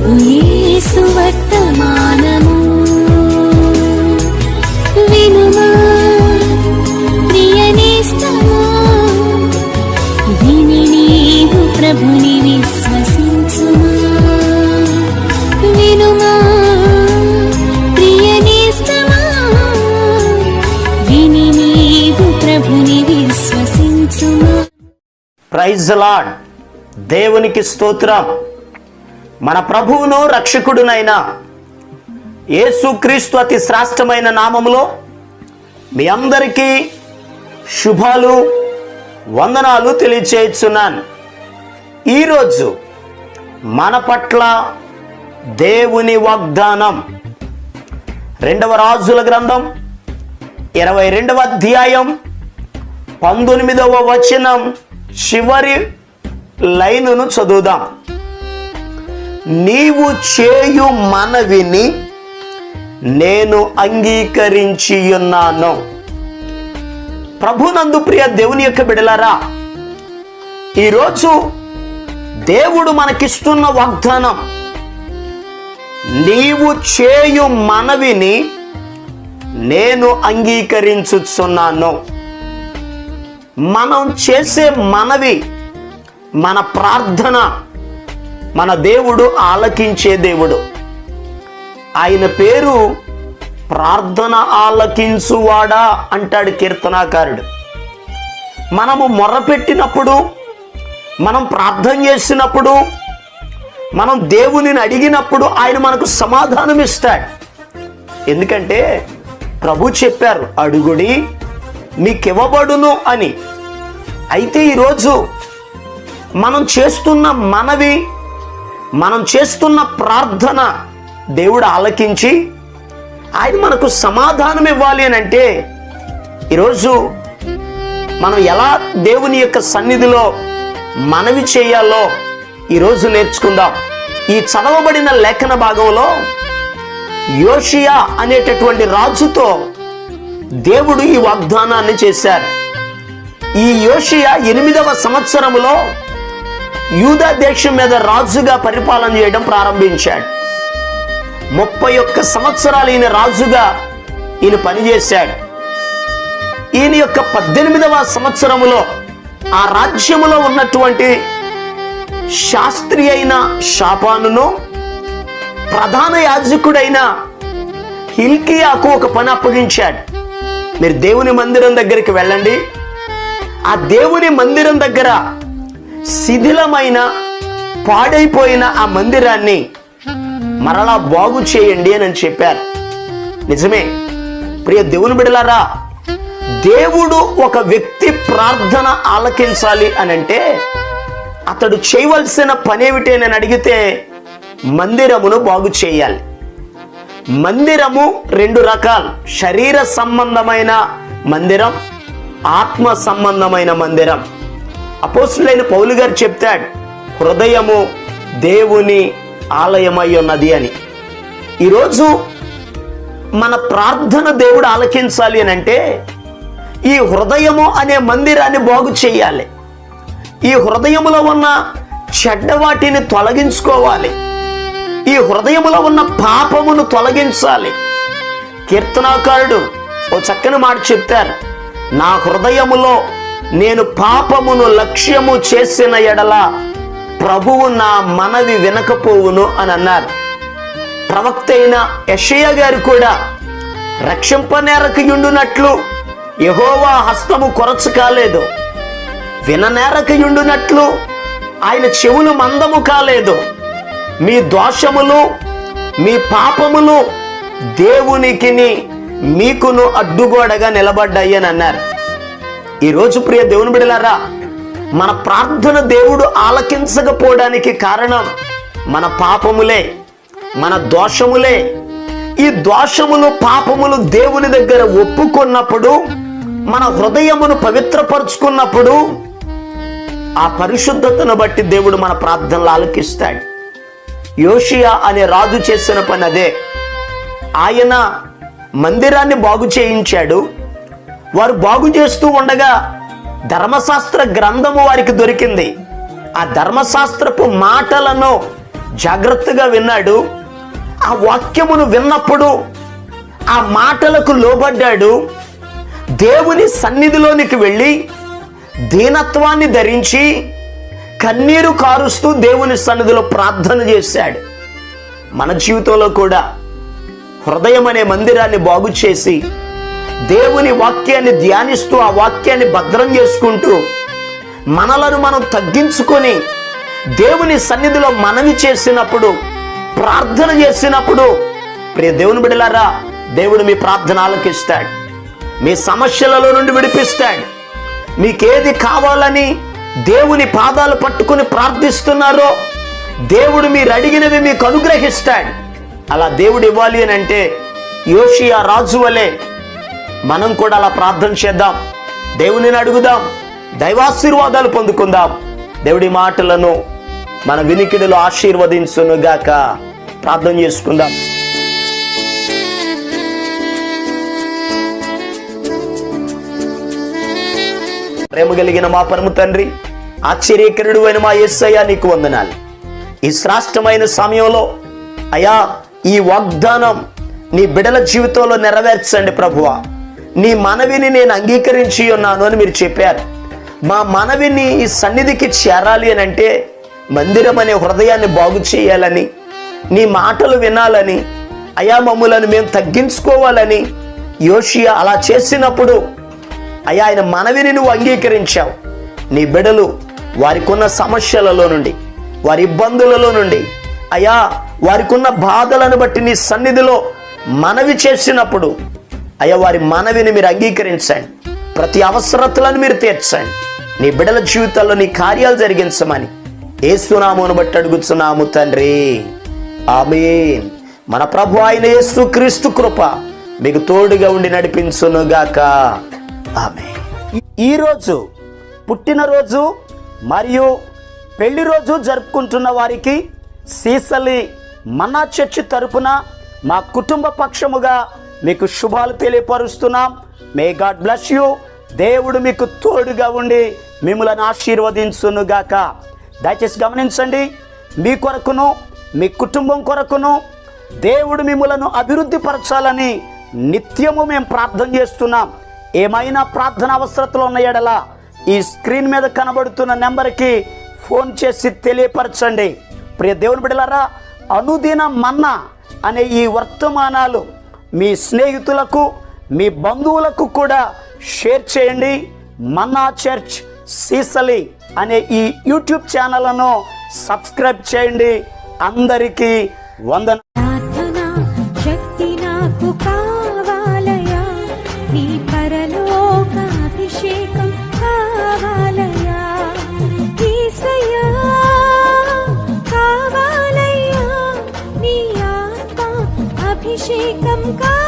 ప్రభు యేసు వర్తమానము వినుమా ప్రియనేస్తమా, విని నీవు ప్రభుని విశ్వసించుమా. వినుమా ప్రియనేస్తమా, విని నీవు ప్రభుని విశ్వసించుమా. Praise the lord. దేవునికి స్తోత్రం. మన ప్రభువును రక్షకుడునైన యేసుక్రీస్తు అతి శ్రేష్టమైన నామములో మీ అందరికీ శుభాలు వందనాలు తెలియచేస్తున్నాను. ఈరోజు మన పట్ల దేవుని వాగ్దానం 2వ రాజుల గ్రంథం 22వ అధ్యాయం 19వ వచనం చివరి లైనును చదువుదాం. నీవు చేయు మనవిని నేను అంగీకరించి ఉన్నాను. ప్రభునందు ప్రియ దేవుని యొక్క బిడలారా, ఈరోజు దేవుడు మనకిస్తున్న వాగ్దానం, నీవు చేయు మనవిని నేను అంగీకరించుచున్నాను. మనం చేసే మనవి, మన ప్రార్థన మన దేవుడు ఆలకించే దేవుడు. ఆయన పేరు ప్రార్థన ఆలకించువాడా అంటాడు కీర్తనాకారుడు. మనము మొర్రపెట్టినప్పుడు, మనం ప్రార్థన చేసినప్పుడు, మనం దేవునిని అడిగినప్పుడు ఆయన మనకు సమాధానం ఇస్తాడు. ఎందుకంటే ప్రభు చెప్పారు, అడుగుడి మీకివ్వబడును అని. అయితే ఈరోజు మనం చేస్తున్న మనవి, మనం చేస్తున్న ప్రార్థన దేవుడు ఆలకించి ఆయన మనకు సమాధానం ఇవ్వాలి అని అంటే, ఈరోజు మనం ఎలా దేవుని యొక్క సన్నిధిలో మనవి చేయాలో ఈరోజు నేర్చుకుందాం. ఈ చదవబడిన లేఖన భాగంలో యోషియా అనేటటువంటి రాజుతో దేవుడు ఈ వాగ్దానాన్ని చేశారు. ఈ యోషియా 8వ సంవత్సరములో యూదా దేశం మీద రాజుగా పరిపాలన చేయడం ప్రారంభించాడు. 31 సంవత్సరాలు ఈయన రాజుగా ఈయన పనిచేశాడు. ఈయన యొక్క 18వ సంవత్సరములో ఆ రాజ్యములో ఉన్నటువంటి శాస్త్రి అయిన షాపానును, ప్రధాన యాజకుడైన హిల్కియాకు ఒక పని అప్పగించాడు. మీరు దేవుని మందిరం దగ్గరికి వెళ్ళండి, ఆ దేవుని మందిరం దగ్గర శిథిలమైన పాడైపోయిన ఆ మందిరాన్ని మరలా బాగు చేయండి అని చెప్పారు. నిజమే ప్రియ దేవుని బిడలారా, దేవుడు ఒక వ్యక్తి ప్రార్థన ఆలకించాలి అని అంటే అతడు చేయవలసిన పని ఏమిటి అని అడిగితే మందిరమును బాగు చేయాలి. మందిరము 2 రకాలు, శరీర సంబంధమైన మందిరం, ఆత్మ సంబంధమైన మందిరం. అపోస్తులైన పౌలు గారు చెప్తాడు, హృదయము దేవుని ఆలయమై ఉన్నది అని. ఈరోజు మన ప్రార్థన దేవుడు ఆలకించాలి అని అంటే ఈ హృదయము అనే మందిరాన్ని బాగు చేయాలి. ఈ హృదయములో ఉన్న చెడ్డ వాటిని తొలగించుకోవాలి. ఈ హృదయములో ఉన్న పాపమును తొలగించాలి. కీర్తనాకారుడు ఓ చక్కని మాట చెప్తారు, నా హృదయములో నేను పాపమును లక్ష్యము చేసిన ఎడల ప్రభువు నా మనవి వినకపోవును అని అన్నారు. ప్రవక్త అయిన యెషయా గారు కూడా రక్షింపనేరకయుండునట్లు యెహోవా హస్తము కొరచు కాలేదు, విననేరకయుండునట్లు ఆయన చెవులు మందము కాలేదు, మీ దోషములు మీ పాపములు దేవునికిని మీకును అడ్డుగోడగా నిలబడ్డాయి అని అన్నారు. ఈరోజు ప్రియ దేవుని బిడలారా, మన ప్రార్థన దేవుడు ఆలకించకపోవడానికి కారణం మన పాపములే, మన దోషములే. ఈ దోషములు పాపములు దేవుని దగ్గర ఒప్పుకున్నప్పుడు, మన హృదయమును పవిత్రపరుచుకున్నప్పుడు ఆ పరిశుద్ధతను బట్టి దేవుడు మన ప్రార్థనలు ఆలకిస్తాడు. యోషియా అనే రాజు చేసిన పని అదే. ఆయన మందిరాన్ని బాగు చేయించాడు. వారు బాగు చేస్తూ ఉండగా ధర్మశాస్త్ర గ్రంథము వారికి దొరికింది. ఆ ధర్మశాస్త్రపు మాటలను జాగ్రత్తగా విన్నాడు. ఆ వాక్యమును విన్నప్పుడు ఆ మాటలకు లోబడ్డాడు. దేవుని సన్నిధిలోనికి వెళ్ళి దీనత్వాన్ని ధరించి కన్నీరు కారుస్తూ దేవుని సన్నిధిలో ప్రార్థన చేశాడు. మన జీవితంలో కూడా హృదయం అనే మందిరాన్ని బాగు చేసి దేవుని వాక్యాన్ని ధ్యానిస్తూ ఆ వాక్యాన్ని భద్రం చేసుకుంటూ మనలను మనం తగ్గించుకొని దేవుని సన్నిధిలో మనవి చేసినప్పుడు, ప్రార్థన చేసినప్పుడు, ప్రియ దేవుని బిడ్డలారా, దేవుడు మీ ప్రార్థన ఆలకిస్తాడు. మీ సమస్యలలో నుండి విడిపిస్తాడు. మీకేది కావాలని దేవుని పాదాలు పట్టుకుని ప్రార్థిస్తున్నారో దేవుడు మీరు అడిగినవి మీకు అనుగ్రహిస్తాడు. అలా దేవుడు ఇవ్వాలి అని అంటే యోషియా రాజు వలె మనం కూడా అలా ప్రార్థన చేద్దాం. దేవునిని అడుగుదాం, దైవాశీర్వాదాలు పొందుకుందాం. దేవుడి మాటలను మన వినికిడిలో ఆశీర్వదించునుగాక. ప్రార్థన చేసుకుందాం. ప్రేమ కలిగిన మా పరమ తండ్రి, ఆశ్చర్యకరుడు అయిన మా యేసయ్య, నీకు వందనాలు. ఈ శ్రేష్టమైన సమయంలో అయ్యా, ఈ వాగ్దానం నీ బిడ్డల జీవితంలో నెరవేర్చండి ప్రభువా. నీ మనవిని నేను అంగీకరించి ఉన్నాను అని మీరు చెప్పారు. మా మనవిని ఈ సన్నిధికి చేరాలి అని అంటే మందిరం అనే హృదయాన్ని బాగు చేయాలని, నీ మాటలు వినాలని, అయా మమ్ములను మేము తగ్గించుకోవాలని యోషియా అలా చేసినప్పుడు అయ్యా ఆయన మనవిని నువ్వు అంగీకరించావు. నీ బిడ్డలు వారికి ఉన్న సమస్యలలో నుండి, వారి ఇబ్బందులలో నుండి, అయ్యా వారికి ఉన్న బాధలను బట్టి నీ సన్నిధిలో మనవి చేసినప్పుడు అయ్యా వారి మనవిని మీరు అంగీకరించండి. ప్రతి అవసరతలను మీరు తీర్చండి. నీ బిడ్డల జీవితాల్లో నీ కార్యాలు జరిగించమని యేసునామమును బట్టి అడుగుచున్నాము తండ్రి, ఆమేన్. మన ప్రభు అయిన యేసు క్రీస్తు కృప మీకు తోడుగా ఉండి నడిపించునుగాక. ఆమేన్. ఈరోజు పుట్టినరోజు మరియు పెళ్లి రోజు జరుపుకుంటున్న వారికి సీసలి మన్నా చర్చి తరపున మా కుటుంబ పక్షముగా మీకు శుభాలు తెలియపరుస్తున్నాం. May God bless you. దేవుడు మీకు తోడుగా ఉండి మిమ్మల్ని ఆశీర్వదించునుగాక. దయచేసి గమనించండి, మీ కొరకును మీ కుటుంబం కొరకును దేవుడు మిమ్మలను అభివృద్ధి పరచాలని నిత్యము మేము ప్రార్థన చేస్తున్నాం. ఏమైనా ప్రార్థన అవసరతలు ఉన్న ఎడల ఈ స్క్రీన్ మీద కనబడుతున్న నెంబర్కి ఫోన్ చేసి తెలియపరచండి. ప్రియ దేవుని బిడ్డలారా, అనుదిన మన్నా అనే ఈ వర్తమానాలు మీ స్నేహితులకు, మీ బంధువులకు కూడా షేర్ చేయండి. మన్నా చర్చ్ సీసలి అనే ఈ యూట్యూబ్ ఛానల్ను సబ్స్క్రైబ్ చేయండి. అందరికీ వందన. ప్రార్థనా శక్తి నాకు కావాలయా, నీ పరలోక అభిషేకం కావాలయా, యేసయ్యా కావాలయ్యా, నీ ఆత్మ అభిషేకం కావాలయ్యా.